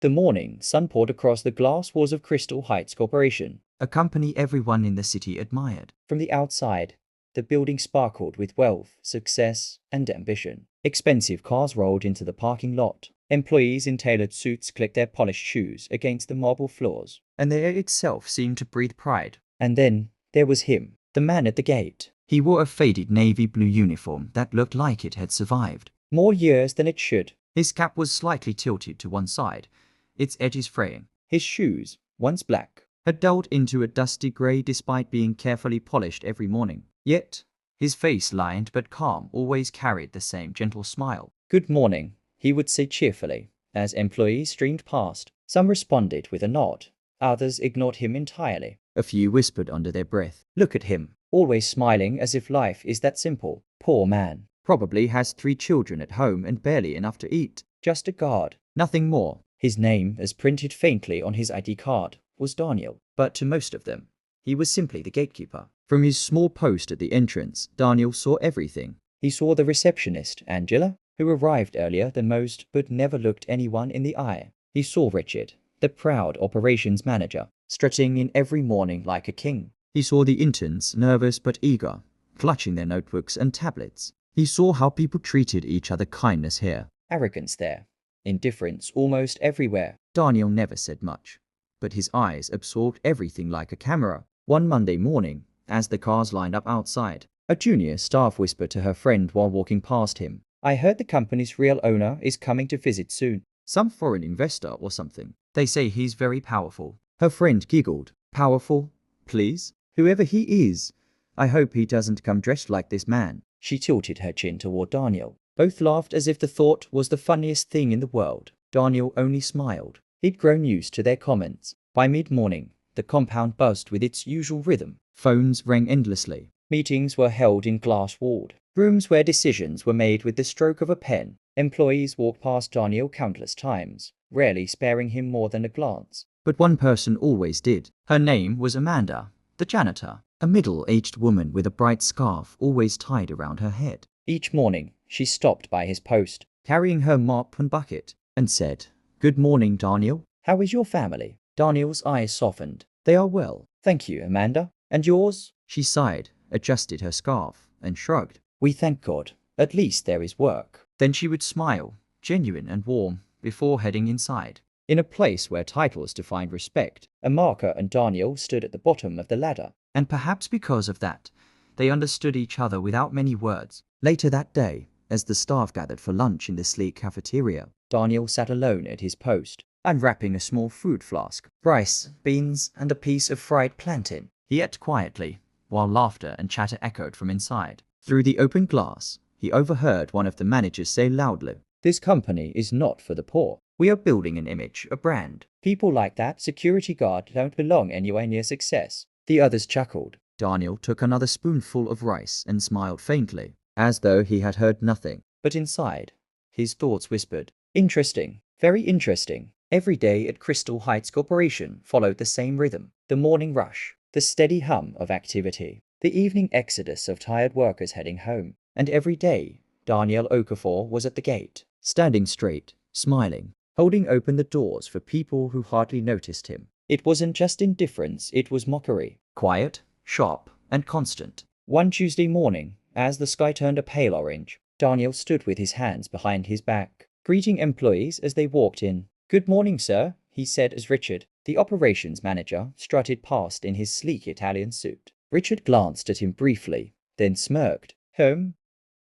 The morning sun poured across the glass walls of Crystal Heights Corporation, a company everyone in the city admired. from the outside. The building sparkled with wealth, success, and ambition. Expensive cars rolled into the parking lot. Employees in tailored suits clicked their polished shoes against the marble floors. And the air itself seemed to breathe pride. And then there was him, the man at the gate. He wore a faded navy blue uniform that looked like it had survived more years than it should. His cap was slightly tilted to one side, its edges fraying. His shoes, once black, had dulled into a dusty grey despite being carefully polished every morning. Yet, his face, lined but calm, always carried the same gentle smile. "Good morning," he would say cheerfully, as employees streamed past. Some responded with a nod. Others ignored him entirely. A few whispered under their breath. "Look at him, always smiling as if life is that simple. Poor man. Probably has 3 children at home and barely enough to eat. Just a guard. Nothing more." His name, as printed faintly on his ID card, was Daniel, but to most of them, he was simply the gatekeeper. From his small post at the entrance, Daniel saw everything. He saw the receptionist, Angela, who arrived earlier than most but never looked anyone in the eye. He saw Richard, the proud operations manager, strutting in every morning like a king. He saw the interns, nervous but eager, clutching their notebooks and tablets. He saw how people treated each other, kindness here, arrogance there, indifference almost everywhere. Daniel never said much, but his eyes absorbed everything like a camera. One Monday morning, as the cars lined up outside, a junior staff whispered to her friend while walking past him, "I heard the company's real owner is coming to visit soon. Some foreign investor or something. They say he's very powerful." Her friend giggled. "Powerful? Please? Whoever he is, I hope he doesn't come dressed like this man." She tilted her chin toward Daniel. Both laughed as if the thought was the funniest thing in the world. Daniel only smiled. He'd grown used to their comments. By mid-morning, the compound buzzed with its usual rhythm. Phones rang endlessly. Meetings were held in glass-walled rooms where decisions were made with the stroke of a pen. Employees walked past Daniel countless times, rarely sparing him more than a glance. But one person always did. Her name was Amanda, the janitor, a middle-aged woman with a bright scarf always tied around her head. Each morning, she stopped by his post, carrying her mop and bucket, and said, "Good morning, Daniel. How is your family?" Daniel's eyes softened. "They are well. "Thank you, Amanda. And yours?" She sighed, adjusted her scarf, and shrugged. "We thank God. At least there is work." Then she would smile, genuine and warm, before heading inside. In a place where titles defined respect, Amaka and Daniel stood at the bottom of the ladder. And perhaps because of that, they understood each other without many words. Later that day, as the staff gathered for lunch in the sleek cafeteria, Daniel sat alone at his post, unwrapping a small food flask, rice, beans, and a piece of fried plantain. He ate quietly, while laughter and chatter echoed from inside. Through the open glass, he overheard one of the managers say loudly, "This company is not for the poor. We are building an image, a brand. People like that security guard don't belong anywhere near success." The others chuckled. Daniel took another spoonful of rice and smiled faintly, as though he had heard nothing. But inside, his thoughts whispered, "Interesting, very interesting." Every day at Crystal Heights Corporation followed the same rhythm. The morning rush, the steady hum of activity, the evening exodus of tired workers heading home. And every day, Daniel Okafor was at the gate, standing straight, smiling, holding open the doors for people who hardly noticed him. It wasn't just indifference, it was mockery. Quiet, sharp, and constant. One Tuesday morning, as the sky turned a pale orange, Daniel stood with his hands behind his back, greeting employees as they walked in. "Good morning, sir," he said as Richard, the operations manager, strutted past in his sleek Italian suit. Richard glanced at him briefly, then smirked. "Home?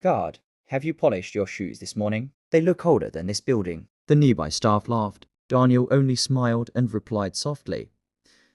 Guard, have you polished your shoes this morning? They look older than this building." The nearby staff laughed. Daniel only smiled and replied softly,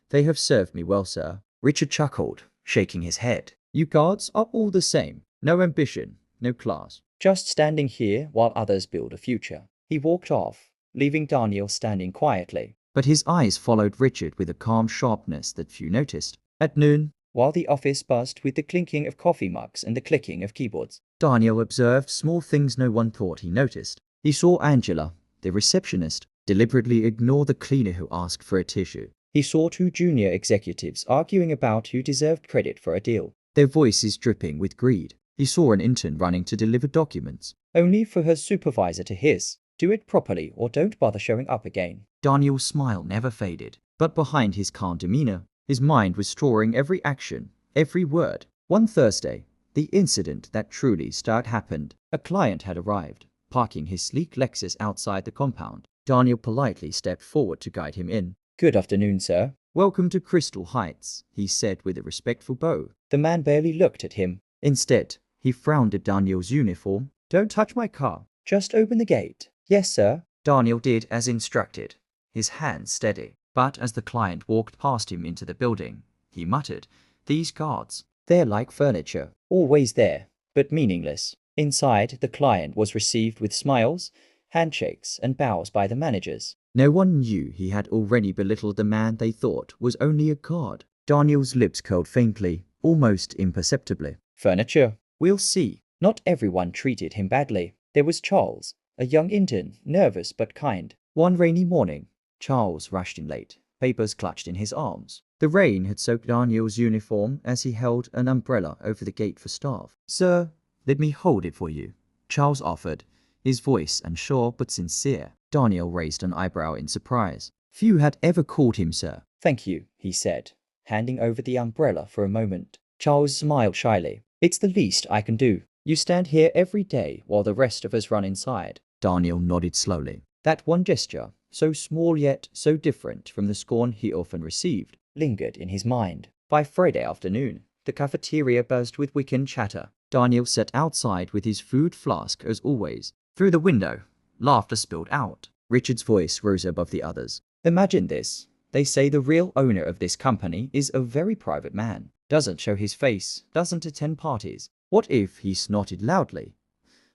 "They have served me well, sir." Richard chuckled, shaking his head. "You guards are all the same. No ambition, no class. Just standing here while others build a future." He walked off, leaving Daniel standing quietly. But his eyes followed Richard with a calm sharpness that few noticed. At noon, while the office buzzed with the clinking of coffee mugs and the clicking of keyboards, Daniel observed small things no one thought he noticed. He saw Angela, the receptionist, deliberately ignore the cleaner who asked for a tissue. He saw 2 junior executives arguing about who deserved credit for a deal, their voices dripping with greed. He saw an intern running to deliver documents, only for her supervisor to hiss, Do it properly or don't bother showing up again. Daniel's smile never faded, but behind his calm demeanor, his mind was storing every action, every word. One Thursday, the incident that truly started happened. A client had arrived, parking his sleek Lexus outside the compound. Daniel politely stepped forward to guide him in. Good afternoon, sir. Welcome to Crystal Heights, he said with a respectful bow. The man barely looked at him. Instead, he frowned at Daniel's uniform. Don't touch my car. Just open the gate. Yes, sir. Daniel did as instructed, his hands steady. But as the client walked past him into the building, he muttered, "These guards. They're like furniture. Always there, but meaningless." Inside, the client was received with smiles, handshakes, and bows by the managers. No one knew he had already belittled the man they thought was only a guard. Daniel's lips curled faintly, almost imperceptibly. Furniture? We'll see. Not everyone treated him badly. There was Charles, a young intern, nervous but kind. One rainy morning, Charles rushed in late, papers clutched in his arms. The rain had soaked Daniel's uniform as he held an umbrella over the gate for staff. "Sir, let me hold it for you," Charles offered, his voice unsure but sincere. Daniel raised an eyebrow in surprise. Few had ever called him sir. "Thank you," he said, handing over the umbrella for a moment. Charles smiled shyly. "It's the least I can do. You stand here every day while the rest of us run inside." Daniel nodded slowly. That one gesture, so small yet so different from the scorn he often received, lingered in his mind. By Friday afternoon, the cafeteria buzzed with weekend chatter. Daniel sat outside with his food flask as always. Through the window, laughter spilled out. Richard's voice rose above the others. "Imagine this. They say the real owner of this company is a very private man. Doesn't show his face, doesn't attend parties. What if he snorted loudly?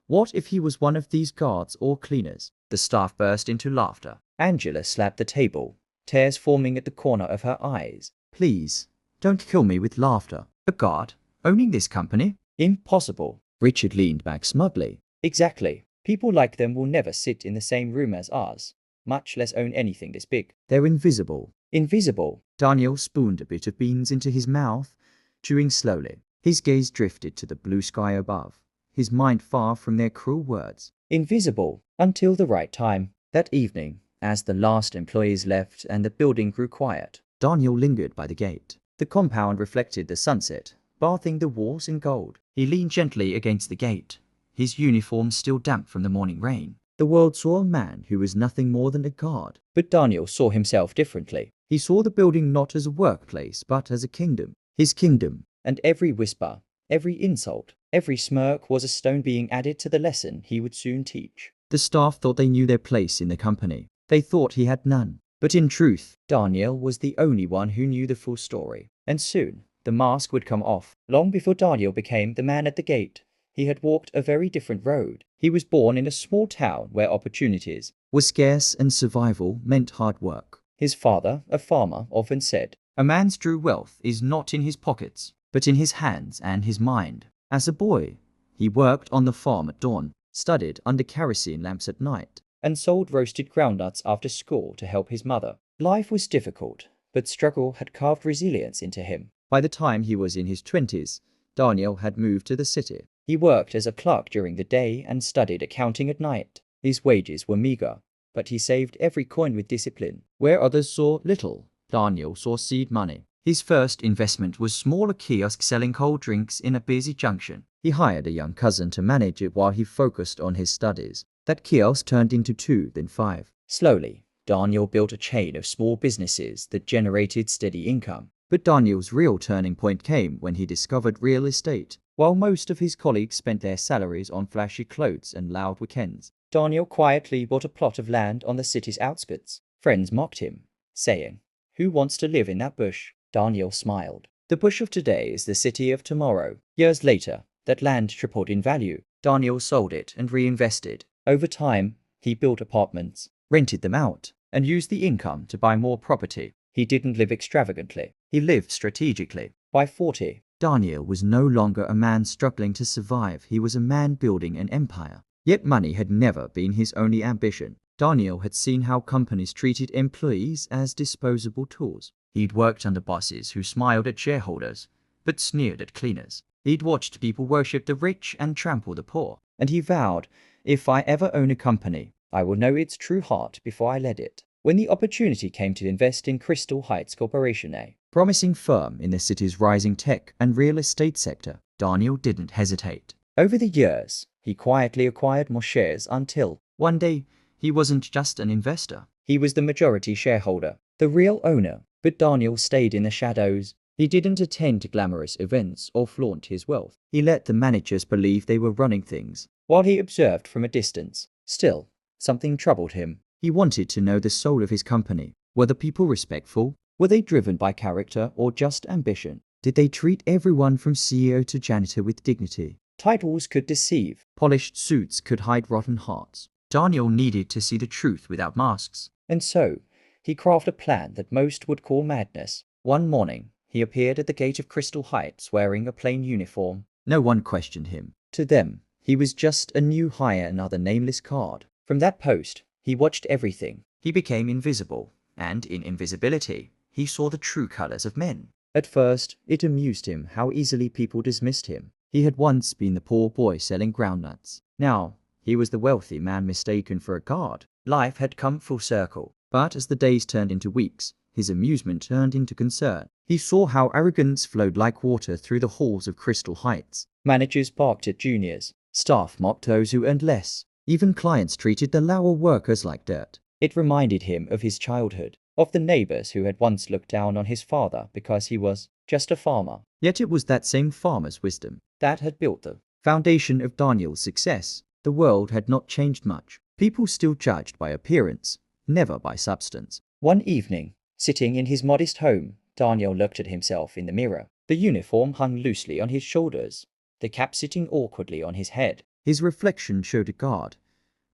What if he was one of these guards or cleaners?" The staff burst into laughter. Angela slapped the table, tears forming at the corner of her eyes. "Please, don't kill me with laughter. A guard? Owning this company?" "Impossible." Richard leaned back smugly. "Exactly. People like them will never sit in the same room as us, much less own anything this big." "They're invisible." "Invisible?" Daniel spooned a bit of beans into his mouth, chewing slowly. His gaze drifted to the blue sky above, his mind far from their cruel words. "Invisible until the right time." That evening, as the last employees left and the building grew quiet, Daniel lingered by the gate. the compound reflected the sunset, bathing the walls in gold. He leaned gently against the gate, his uniform still damp from the morning rain. The world saw a man who was nothing more than a guard. But Daniel saw himself differently. He saw the building not as a workplace, but as a kingdom. His kingdom. And every whisper, every insult, every smirk was a stone being added to the lesson he would soon teach. The staff thought they knew their place in the company. They thought he had none. But in truth, Daniel was the only one who knew the full story. And soon, the mask would come off. Long before Daniel became the man at the gate, he had walked a very different road. He was born in a small town where opportunities were scarce and survival meant hard work. His father, a farmer, often said, "A man's true wealth is not in his pockets, but in his hands and his mind." As a boy, he worked on the farm at dawn, studied under kerosene lamps at night, and sold roasted groundnuts after school to help his mother. Life was difficult, but struggle had carved resilience into him. By the time he was in his 20s, Daniel had moved to the city. He worked as a clerk during the day and studied accounting at night. His wages were meager, but he saved every coin with discipline. Where others saw little, Daniel saw seed money. His first investment was smaller kiosk selling cold drinks in a busy junction. He hired a young cousin to manage it while he focused on his studies. That kiosk turned into 2, then 5. Slowly, Daniel built a chain of small businesses that generated steady income. But Daniel's real turning point came when he discovered real estate. While most of his colleagues spent their salaries on flashy clothes and loud weekends, Daniel quietly bought a plot of land on the city's outskirts. Friends mocked him, saying, "Who wants to live in that bush?" Daniel smiled. The bush of today is the city of tomorrow. Years later, that land tripled in value. Daniel sold it and reinvested. Over time, he built apartments, rented them out, and used the income to buy more property. He didn't live extravagantly. He lived strategically. By 40, Daniel was no longer a man struggling to survive. He was a man building an empire. Yet money had never been his only ambition. Daniel had seen how companies treated employees as disposable tools. He'd worked under bosses who smiled at shareholders, but sneered at cleaners. He'd watched people worship the rich and trample the poor. And he vowed, "If I ever own a company, I will know its true heart before I let it. When the opportunity came to invest in Crystal Heights Corporation, a promising firm in the city's rising tech and real estate sector, Daniel didn't hesitate. Over the years, he quietly acquired more shares until One day, he wasn't just an investor. he was the majority shareholder, the real owner. But Daniel stayed in the shadows. He didn't attend glamorous events or flaunt his wealth. He let the managers believe they were running things. While he observed from a distance, still, something troubled him. He wanted to know the soul of his company. Were the people respectful? Were they driven by character or just ambition? Did they treat everyone from CEO to janitor with dignity? Titles could deceive. Polished suits could hide rotten hearts. Daniel needed to see the truth without masks. And so, he crafted a plan that most would call madness. One morning, he appeared at the gate of Crystal Heights wearing a plain uniform. No one questioned him. To them, he was just a new hire, another nameless card. From that post, he watched everything. He became invisible, and in invisibility, he saw the true colors of men. At first, it amused him how easily people dismissed him. He had once been the poor boy selling groundnuts. Now, he was the wealthy man mistaken for a guard. Life had come full circle. But as the days turned into weeks, his amusement turned into concern. He saw how arrogance flowed like water through the halls of Crystal Heights. Managers barked at juniors. Staff mocked those who earned less. Even clients treated the lower workers like dirt. It reminded him of his childhood, of the neighbors who had once looked down on his father because he was just a farmer. Yet it was that same farmer's wisdom that had built the foundation of Daniel's success. The world had not changed much. People still judged by appearance, never by substance. One evening, sitting in his modest home, Daniel looked at himself in the mirror. The uniform hung loosely on his shoulders, the cap sitting awkwardly on his head. His reflection showed a guard,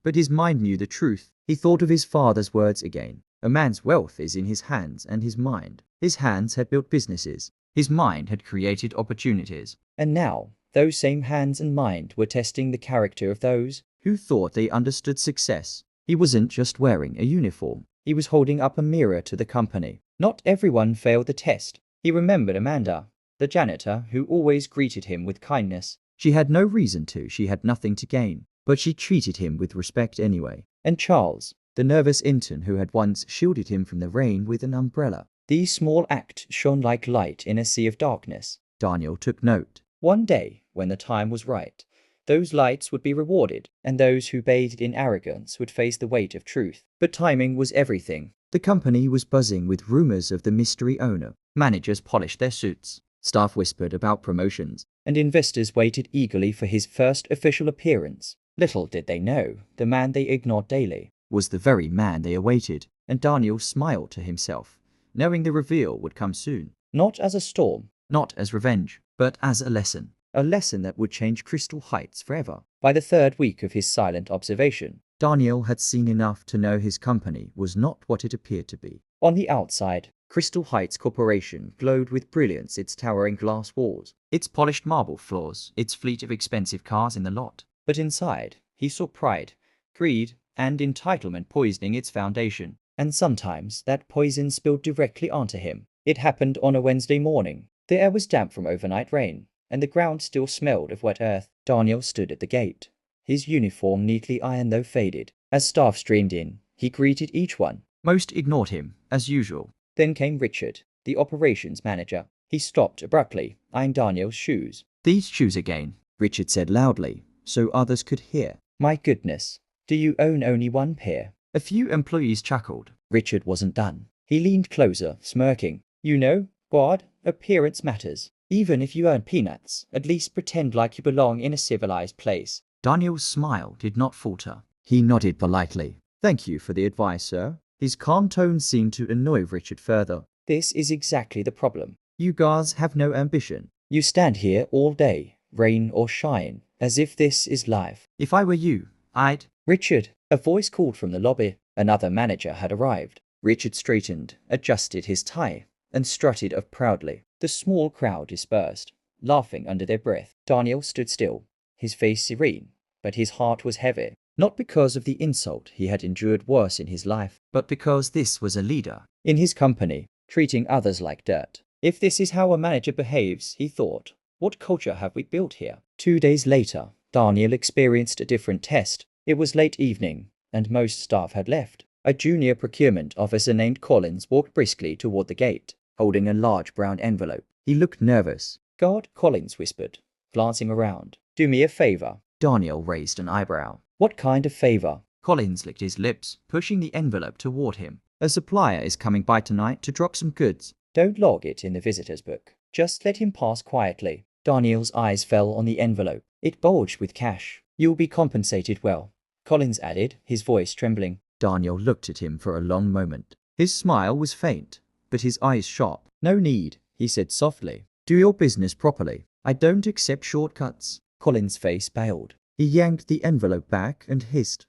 but his mind knew the truth. He thought of his father's words again. A man's wealth is in his hands and his mind. His hands had built businesses. His mind had created opportunities. And now, those same hands and mind were testing the character of those who thought they understood success. He wasn't just wearing a uniform. He was holding up a mirror to the company. Not everyone failed the test. He remembered Amanda, the janitor who always greeted him with kindness. She had no reason to, she had nothing to gain, but she treated him with respect anyway. And Charles, the nervous intern who had once shielded him from the rain with an umbrella. These small acts shone like light in a sea of darkness. Daniel took note. One day, when the time was right, those lights would be rewarded, and those who bathed in arrogance would face the weight of truth. But timing was everything. The company was buzzing with rumors of the mystery owner. Managers polished their suits. Staff whispered about promotions. And investors waited eagerly for his first official appearance. Little did they know, the man they ignored daily was the very man they awaited. And Daniel smiled to himself, knowing the reveal would come soon. Not as a storm, not as revenge, but as a lesson. A lesson that would change Crystal Heights forever. By the third week of his silent observation, Daniel had seen enough to know his company was not what it appeared to be. On the outside, Crystal Heights Corporation glowed with brilliance, its towering glass walls, its polished marble floors, its fleet of expensive cars in the lot. But inside, he saw pride, greed, and entitlement poisoning its foundation. And sometimes that poison spilled directly onto him. It happened on a Wednesday morning. The air was damp from overnight rain, and the ground still smelled of wet earth. Daniel stood at the gate, his uniform neatly ironed though faded. As staff streamed in, he greeted each one. Most ignored him, as usual. Then came Richard, the operations manager. He stopped abruptly, eyeing Daniel's shoes. These shoes again, Richard said loudly, so others could hear. My goodness, do you own only one pair? A few employees chuckled. Richard wasn't done. He leaned closer, smirking. You know, Guard, appearance matters. Even if you earn peanuts, at least pretend like you belong in a civilized place. Daniel's smile did not falter. He nodded politely. Thank you for the advice, sir. His calm tone seemed to annoy Richard further. This is exactly the problem. You guards have no ambition. You stand here all day, rain or shine, as if this is life. If I were you, I'd... Richard, a voice called from the lobby. Another manager had arrived. Richard straightened, adjusted his tie, and strutted up proudly. The small crowd dispersed, laughing under their breath. Daniel stood still, his face serene, but his heart was heavy. Not because of the insult he had endured worse in his life, but because this was a leader. In his company, treating others like dirt. If this is how a manager behaves, he thought, what culture have we built here? 2 days later, Daniel experienced a different test. It was late evening, and most staff had left. A junior procurement officer named Collins walked briskly toward the gate, holding a large brown envelope. He looked nervous. "Guard," Collins whispered, glancing around. "Do me a favor." Daniel raised an eyebrow. "What kind of favor?" Collins licked his lips, pushing the envelope toward him. "A supplier is coming by tonight to drop some goods." "Don't log it in the visitor's book. Just let him pass quietly." Daniel's eyes fell on the envelope. It bulged with cash. "You'll be compensated well," Collins added, his voice trembling. Daniel looked at him for a long moment. His smile was faint, but his eyes sharp. "No need," he said softly. "Do your business properly. I don't accept shortcuts." Collins' face paled. He yanked the envelope back and hissed.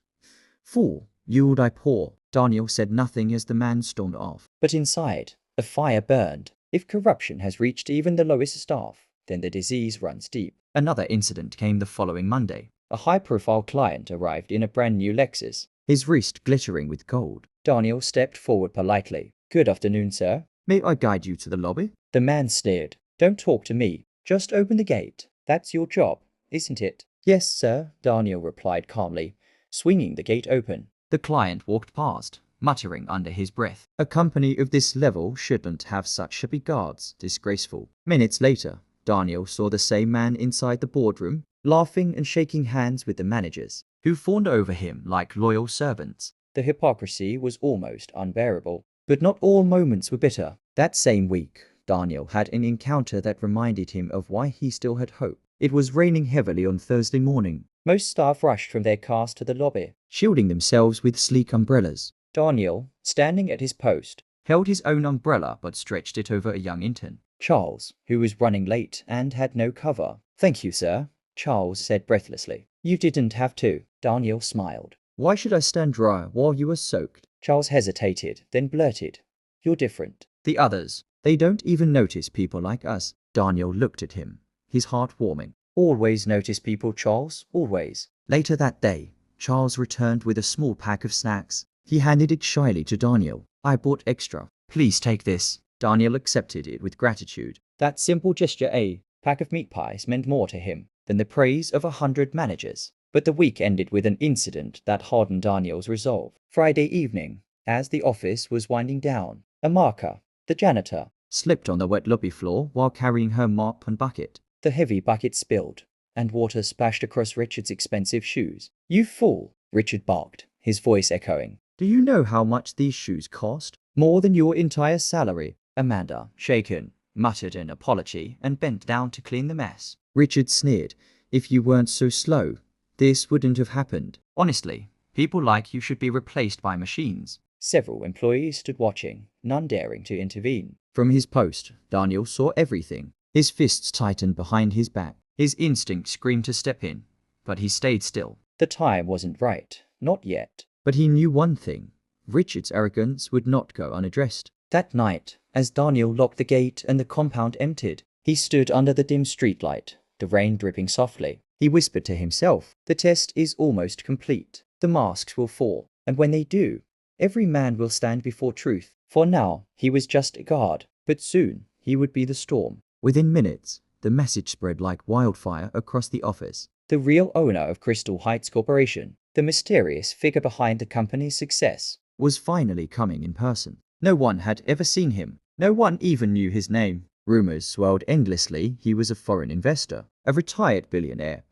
"Fool, you'd I pour." Daniel said nothing as the man stormed off. But inside, a fire burned. If corruption has reached even the lowest staff, then the disease runs deep. Another incident came the following Monday. A high-profile client arrived in a brand-new Lexus, his wrist glittering with gold. Daniel stepped forward politely. "Good afternoon, sir." "May I guide you to the lobby?" The man sneered. "Don't talk to me. Just open the gate. That's your job, isn't it?" "Yes, sir," Daniel replied calmly, swinging the gate open. The client walked past, muttering under his breath. "A company of this level shouldn't have such shabby guards. Disgraceful." Minutes later, Daniel saw the same man inside the boardroom, laughing and shaking hands with the managers, who fawned over him like loyal servants. The hypocrisy was almost unbearable. But not all moments were bitter. That same week, Daniel had an encounter that reminded him of why he still had hope. It was raining heavily on Thursday morning. Most staff rushed from their cars to the lobby, shielding themselves with sleek umbrellas. Daniel, standing at his post, held his own umbrella but stretched it over a young intern, Charles, who was running late and had no cover. "Thank you, sir," Charles said breathlessly. "You didn't have to." Daniel smiled. "Why should I stand dry while you are soaked?" Charles hesitated, then blurted, "You're different." "The others, they don't even notice people like us." Daniel looked at him, his heart warming. "Always notice people, Charles, always." Later that day, Charles returned with a small pack of snacks. He handed it shyly to Daniel. "I bought extra. Please take this." Daniel accepted it with gratitude. That simple gesture, a pack of meat pies, meant more to him than the praise of 100 managers. But the week ended with an incident that hardened Daniel's resolve. Friday evening, as the office was winding down, Amarka, the janitor, slipped on the wet lobby floor while carrying her mop and bucket. The heavy bucket spilled, and water splashed across Richard's expensive shoes. "You fool," Richard barked, his voice echoing. "Do you know how much these shoes cost?" "More than your entire salary." Amanda, shaken, muttered an apology and bent down to clean the mess. Richard sneered. "If you weren't so slow, this wouldn't have happened." "Honestly, people like you should be replaced by machines." Several employees stood watching, none daring to intervene. From his post, Daniel saw everything. His fists tightened behind his back. His instinct screamed to step in, but he stayed still. The time wasn't right. Not yet. But he knew one thing. Richard's arrogance would not go unaddressed. That night, as Daniel locked the gate and the compound emptied, he stood under the dim streetlight, the rain dripping softly. He whispered to himself, "The test is almost complete. The masks will fall, and when they do, every man will stand before truth." For now, he was just a guard, but soon he would be the storm. Within minutes, the message spread like wildfire across the office. The real owner of Crystal Heights Corporation, the mysterious figure behind the company's success, was finally coming in person. No one had ever seen him. No one even knew his name. Rumors swirled endlessly. He was a foreign investor, a retired billionaire,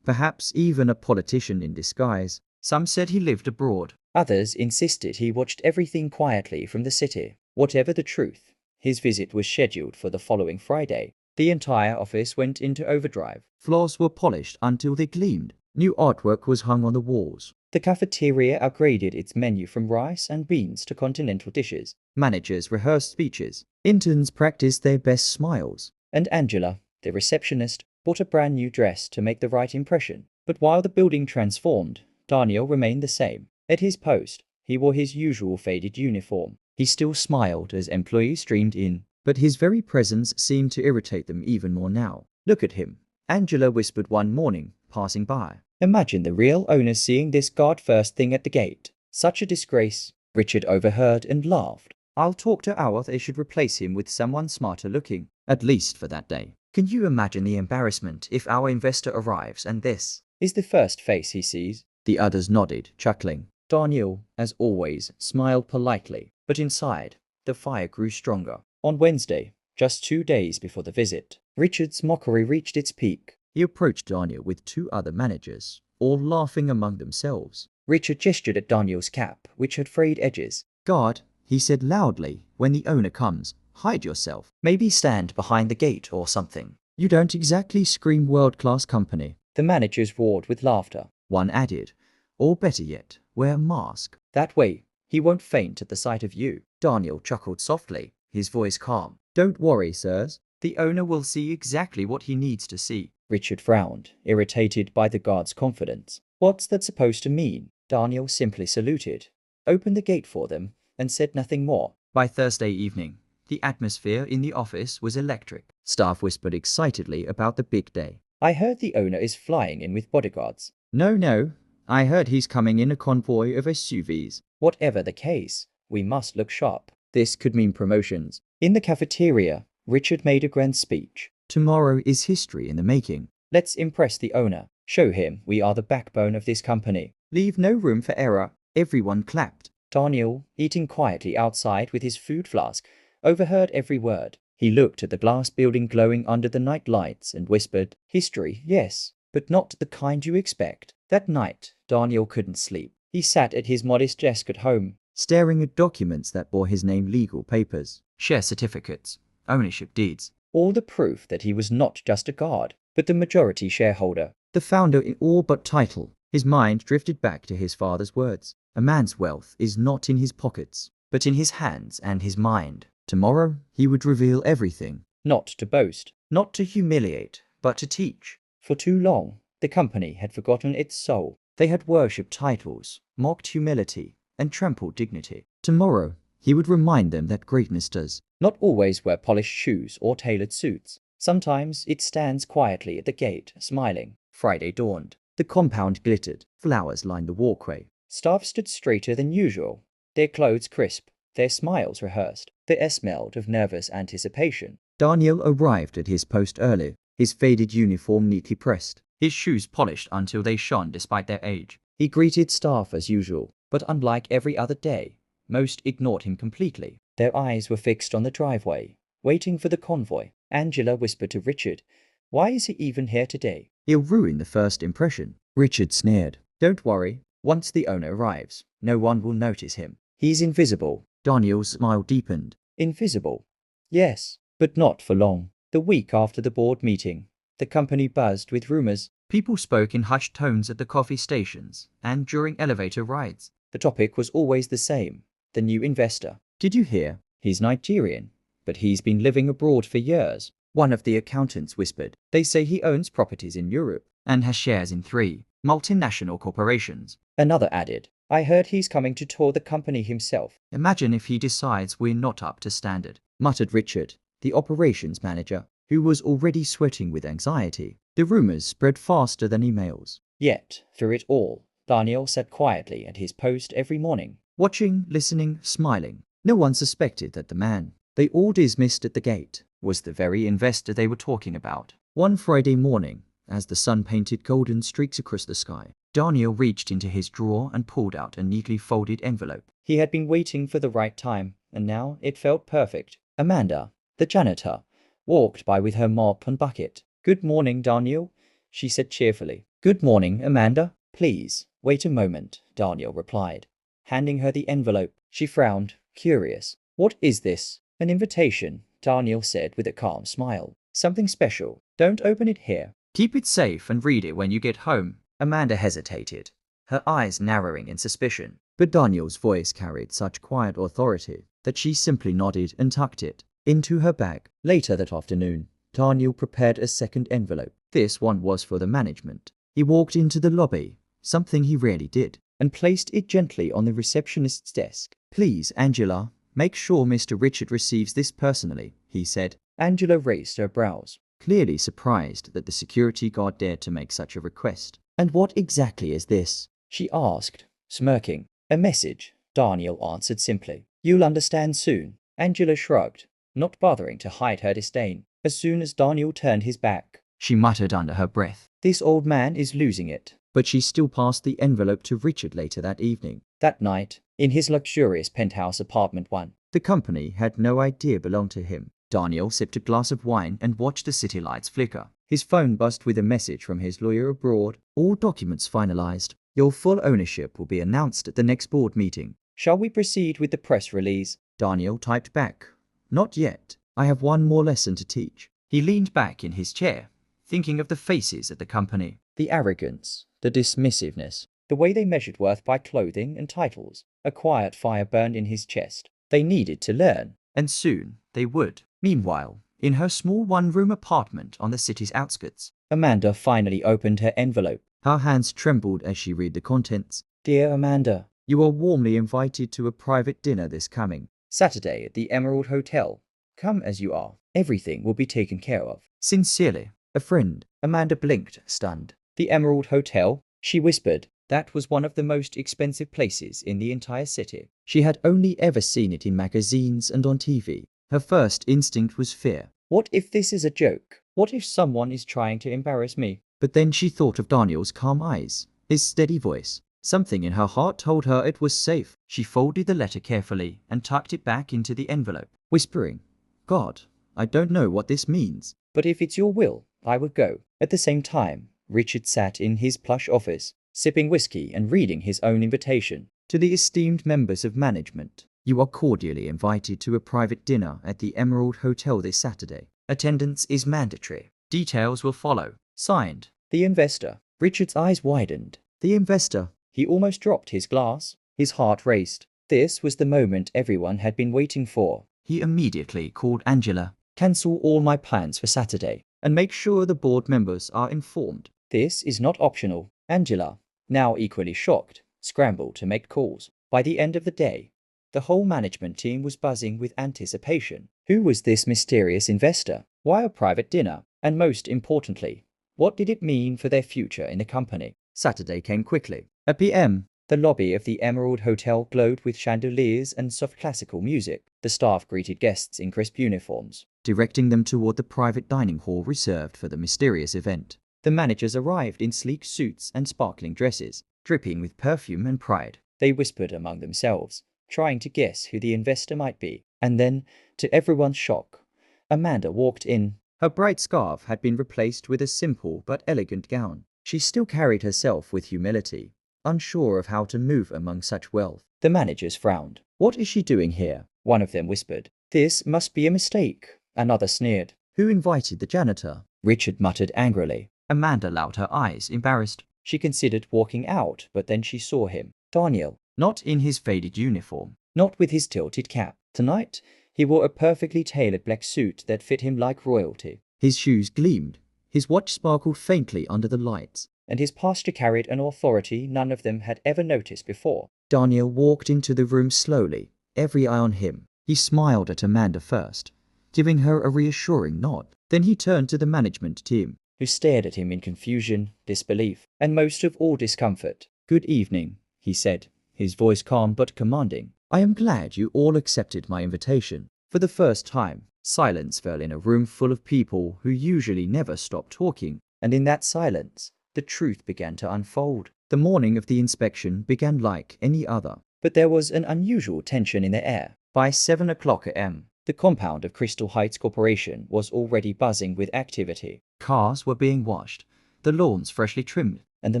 perhaps even a politician in disguise. Some said he lived abroad. Others insisted he watched everything quietly from the city. Whatever the truth, his visit was scheduled for the following Friday. The entire office went into overdrive. Floors were polished until they gleamed. New artwork was hung on the walls. The cafeteria upgraded its menu from rice and beans to continental dishes. Managers rehearsed speeches. Interns practiced their best smiles. And Angela, the receptionist, bought a brand new dress to make the right impression. But while the building transformed, Daniel remained the same. At his post, he wore his usual faded uniform. He still smiled as employees streamed in, but his very presence seemed to irritate them even more now. "Look at him," Angela whispered one morning, passing by. "Imagine the real owner seeing this guard first thing at the gate. Such a disgrace." Richard overheard and laughed. "I'll talk to Our. They should replace him with someone smarter looking, at least for that day." "Can you imagine the embarrassment if our investor arrives and this is the first face he sees?" The others nodded, chuckling. Daniel, as always, smiled politely, but inside, the fire grew stronger. On Wednesday, just 2 days before the visit, Richard's mockery reached its peak. He approached Daniel with two other managers, all laughing among themselves. Richard gestured at Daniel's cap, which had frayed edges. "Guard," he said loudly, "when the owner comes, hide yourself. Maybe stand behind the gate or something. You don't exactly scream world-class company." The managers roared with laughter. One added, "Or better yet, wear a mask." That way, he won't faint at the sight of you. Daniel chuckled softly, his voice calm. "Don't worry, sirs. The owner will see exactly what he needs to see." Richard frowned, irritated by the guard's confidence. What's that supposed to mean? Daniel simply saluted, opened the gate for them, and said nothing more. By Thursday evening, the atmosphere in the office was electric. Staff whispered excitedly about the big day. I heard the owner is flying in with bodyguards. No, I heard he's coming in a convoy of SUVs. Whatever the case, we must look sharp. This could mean promotions. In the cafeteria, Richard made a grand speech. Tomorrow is history in the making. Let's impress the owner. Show him we are the backbone of this company. Leave no room for error. Everyone clapped. Daniel, eating quietly outside with his food flask, overheard every word. He looked at the glass building glowing under the night lights and whispered, "History, yes, but not the kind you expect." That night, Daniel couldn't sleep. He sat at his modest desk at home, staring at documents that bore his name, legal papers, share certificates, ownership deeds. All the proof that he was not just a guard, but the majority shareholder. The founder in all but title. His mind drifted back to his father's words. A man's wealth is not in his pockets, but in his hands and his mind. Tomorrow, he would reveal everything. Not to boast, not to humiliate, but to teach. For too long, the company had forgotten its soul. They had worshipped titles, mocked humility, and trampled dignity. Tomorrow, he would remind them that greatness does not always wear polished shoes or tailored suits. Sometimes it stands quietly at the gate, smiling. Friday dawned. The compound glittered. Flowers lined the walkway. Staff stood straighter than usual, their clothes crisp, their smiles rehearsed. The air smelled of nervous anticipation. Daniel arrived at his post early, his faded uniform neatly pressed, his shoes polished until they shone despite their age. He greeted staff as usual, but unlike every other day, most ignored him completely. Their eyes were fixed on the driveway, waiting for the convoy. Angela whispered to Richard, "Why is he even here today?" "He'll ruin the first impression." Richard sneered. "Don't worry. Once the owner arrives, no one will notice him. He's invisible." Daniel's smile deepened. Invisible? Yes, but not for long. The week after the board meeting, the company buzzed with rumors. People spoke in hushed tones at the coffee stations and during elevator rides. The topic was always the same. The new investor. "Did you hear? He's Nigerian, but he's been living abroad for years." One of the accountants whispered. "They say he owns properties in Europe and has shares in 3 multinational corporations." Another added, "I heard he's coming to tour the company himself." "Imagine if he decides we're not up to standard," muttered Richard, the operations manager, who was already sweating with anxiety. The rumors spread faster than emails. Yet, through it all, Daniel sat quietly at his post every morning, watching, listening, smiling. No one suspected that the man they all dismissed at the gate was the very investor they were talking about. One Friday morning, as the sun painted golden streaks across the sky, Daniel reached into his drawer and pulled out a neatly folded envelope. He had been waiting for the right time, and now it felt perfect. Amanda, the janitor, walked by with her mop and bucket. "Good morning, Daniel," she said cheerfully. "Good morning, Amanda. Please, wait a moment," Daniel replied, handing her the envelope. She frowned, curious. "What is this?" "An invitation," Daniel said with a calm smile. "Something special. Don't open it here. Keep it safe and read it when you get home." Amanda hesitated, her eyes narrowing in suspicion. But Daniel's voice carried such quiet authority that she simply nodded and tucked it into her bag. Later that afternoon, Daniel prepared a second envelope. This one was for the management. He walked into the lobby, something he rarely did, and placed it gently on the receptionist's desk. "Please, Angela, make sure Mr. Richard receives this personally," he said. Angela raised her brows, clearly surprised that the security guard dared to make such a request. "And what exactly is this?" she asked, smirking. "A message," Daniel answered simply. "You'll understand soon." Angela shrugged, not bothering to hide her disdain. As soon as Daniel turned his back, she muttered under her breath, "This old man is losing it." But she still passed the envelope to Richard later that evening. That night, in his luxurious penthouse apartment 1, The company had no idea belonged to him. Daniel sipped a glass of wine and watched the city lights flicker. His phone buzzed with a message from his lawyer abroad. All documents finalized. Your full ownership will be announced at the next board meeting. shall we proceed with the press release? Daniel typed back. Not yet. I have one more lesson to teach. He leaned back in his chair, thinking of the faces at the company. The arrogance, the dismissiveness, the way they measured worth by clothing and titles. A quiet fire burned in his chest. They needed to learn. And soon they would. Meanwhile, in her small one-room apartment on the city's outskirts, Amanda finally opened her envelope. her hands trembled as she read the contents. Dear Amanda, You are warmly invited to a private dinner this coming Saturday at the Emerald Hotel. Come as you are. Everything will be taken care of. Sincerely, a friend. Amanda blinked, stunned. The Emerald Hotel? She whispered. That was one of the most expensive places in the entire city. She had only ever seen it in magazines and on TV. Her first instinct was fear. What if this is a joke? What if someone is trying to embarrass me? But then she thought of Daniel's calm eyes, his steady voice. Something in her heart told her it was safe. She folded the letter carefully and tucked it back into the envelope, whispering, God, I don't know what this means. But if it's your will, I will go. At the same time, Richard sat in his plush office, sipping whiskey and reading his own invitation. To the esteemed members of management, you are cordially invited to a private dinner at the Emerald Hotel this Saturday. Attendance is mandatory. Details will follow. Signed, The investor. Richard's eyes widened. the investor. He almost dropped his glass. His heart raced. This was the moment everyone had been waiting for. He immediately called Angela. Cancel all my plans for Saturday. And make sure the board members are informed. This is not optional. Angela, now equally shocked, scrambled to make calls. By the end of the day, the whole management team was buzzing with anticipation. Who was this mysterious investor? Why a private dinner? And most importantly, what did it mean for their future in the company? Saturday came quickly. At PM, The lobby of the Emerald Hotel glowed with chandeliers and soft classical music. The staff greeted guests in crisp uniforms, directing them toward the private dining hall reserved for the mysterious event. The managers arrived in sleek suits and sparkling dresses, Dripping with perfume and pride. They whispered among themselves, trying to guess who the investor might be. And then, to everyone's shock, Amanda walked in. Her bright scarf had been replaced with a simple but elegant gown. She still carried herself with humility, unsure of how to move among such wealth. The managers frowned. What is she doing here? One of them whispered. This must be a mistake. Another sneered. Who invited the janitor? Richard muttered angrily. Amanda allowed her eyes, embarrassed. She considered walking out, but then she saw him. Daniel. Not in his faded uniform. Not with his tilted cap. Tonight, he wore a perfectly tailored black suit that fit him like royalty. His shoes gleamed. His watch sparkled faintly under the lights. And his posture carried an authority none of them had ever noticed before. Daniel walked into the room slowly, every eye on him. He smiled at Amanda first, giving her a reassuring nod. Then he turned to the management team, who stared at him in confusion, disbelief, and most of all discomfort. Good evening, he said, his voice calm but commanding. I am glad you all accepted my invitation. For the first time, silence fell in a room full of people who usually never stop talking. And in that silence, the truth began to unfold. The morning of the inspection began like any other. But there was an unusual tension in the air. By 7 o'clock a.m., the compound of Crystal Heights Corporation was already buzzing with activity. Cars were being washed, the lawns freshly trimmed, and the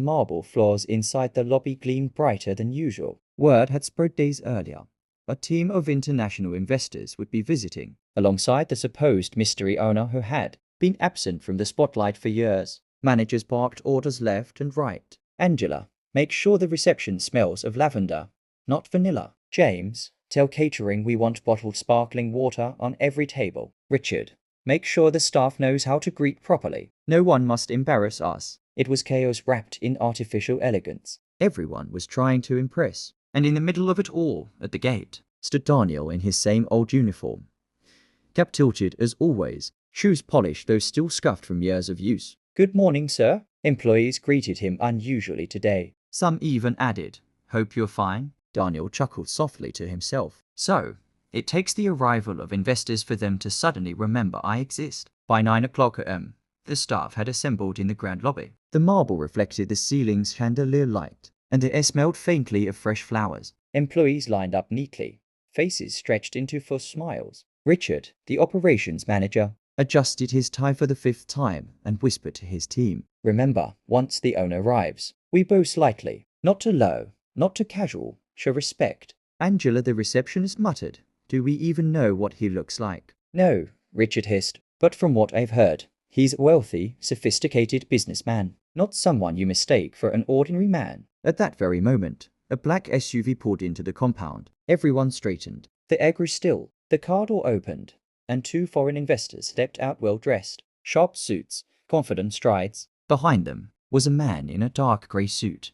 marble floors inside the lobby gleamed brighter than usual. Word had spread days earlier. A team of international investors would be visiting, alongside the supposed mystery owner who had been absent from the spotlight for years. Managers barked orders left and right. Angela, make sure the reception smells of lavender, not vanilla. James, tell catering we want bottled sparkling water on every table. Richard, make sure the staff knows how to greet properly. No one must embarrass us. It was chaos wrapped in artificial elegance. Everyone was trying to impress. And in the middle of it all, at the gate, stood Daniel in his same old uniform. Cap tilted as always, shoes polished though still scuffed from years of use. Good morning, sir. Employees greeted him unusually today. Some even added, hope you're fine. Daniel chuckled softly to himself. So, it takes the arrival of investors for them to suddenly remember I exist. By 9 o'clock a.m., the staff had assembled in the grand lobby. The marble reflected the ceiling's chandelier light. and the air smelled faintly of fresh flowers. Employees lined up neatly, faces stretched into full smiles. Richard, the operations manager, Adjusted his tie for the 5th time and whispered to his team. remember, once the owner arrives, we bow slightly, not too low, not too casual, show respect. Angela, the receptionist, muttered. Do we even know what he looks like? No, Richard hissed, but from what I've heard, he's a wealthy, sophisticated businessman, not someone you mistake for an ordinary man. At that very moment, a black SUV pulled into the compound. Everyone straightened. The air grew still, the car door opened, and 2 foreign investors stepped out well-dressed, sharp suits, confident strides. Behind them was a man in a dark grey suit,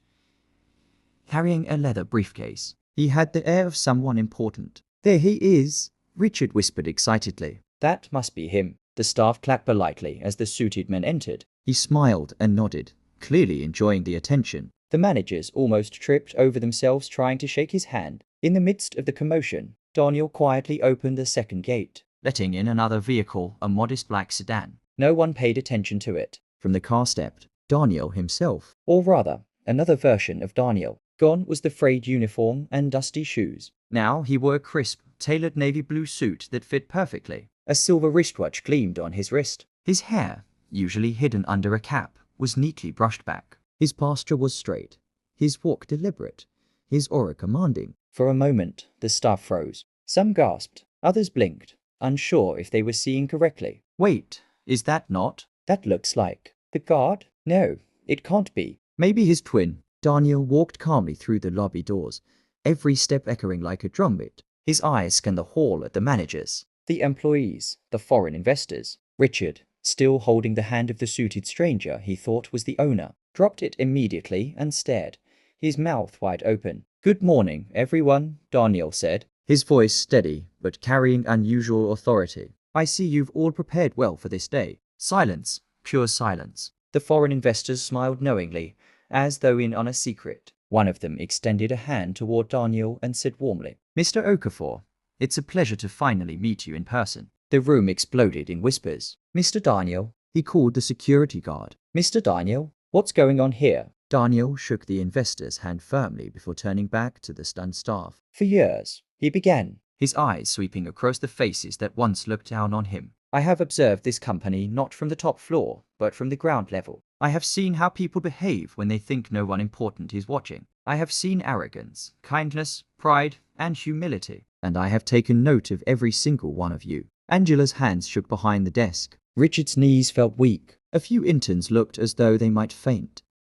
carrying a leather briefcase. He had the air of someone important. There he is, Richard whispered excitedly. That must be him. The staff clapped politely as the suited man entered. He smiled and nodded, clearly enjoying the attention. The managers almost tripped over themselves trying to shake his hand. In the midst of the commotion, Daniel quietly opened the second gate, letting in another vehicle, a modest black sedan. No one paid attention to it. From the car stepped Daniel himself. Or rather, another version of Daniel. Gone was the frayed uniform and dusty shoes. Now he wore a crisp, tailored navy blue suit that fit perfectly. A silver wristwatch gleamed on his wrist. His hair, usually hidden under a cap, was neatly brushed back. His posture was straight, his walk deliberate, his aura commanding. For a moment, the staff froze. Some gasped, others blinked, unsure if they were seeing correctly. Wait, is that not? That looks like the guard? No, it can't be. Maybe his twin. Daniel walked calmly through the lobby doors, every step echoing like a drumbeat. His eyes scanned the hall at the managers, the employees, the foreign investors. Richard, still holding the hand of the suited stranger he thought was the owner, dropped it immediately and stared, his mouth wide open. Good morning, everyone, Daniel said, his voice steady but carrying unusual authority. I see you've all prepared well for this day. Silence, pure silence. The foreign investors smiled knowingly, as though in on a secret. One of them extended a hand toward Daniel and said warmly, Mr. Okafor, it's a pleasure to finally meet you in person. The room exploded in whispers. Mr. Daniel, he called the security guard. Mr. Daniel, what's going on here? Daniel shook the investor's hand firmly before turning back to the stunned staff. For years, he began, his eyes sweeping across the faces that once looked down on him. I have observed this company not from the top floor, but from the ground level. I have seen how people behave when they think no one important is watching. I have seen arrogance, kindness, pride, and humility. And I have taken note of every single one of you. Angela's hands shook behind the desk. Richard's knees felt weak. A few interns looked as though they might faint.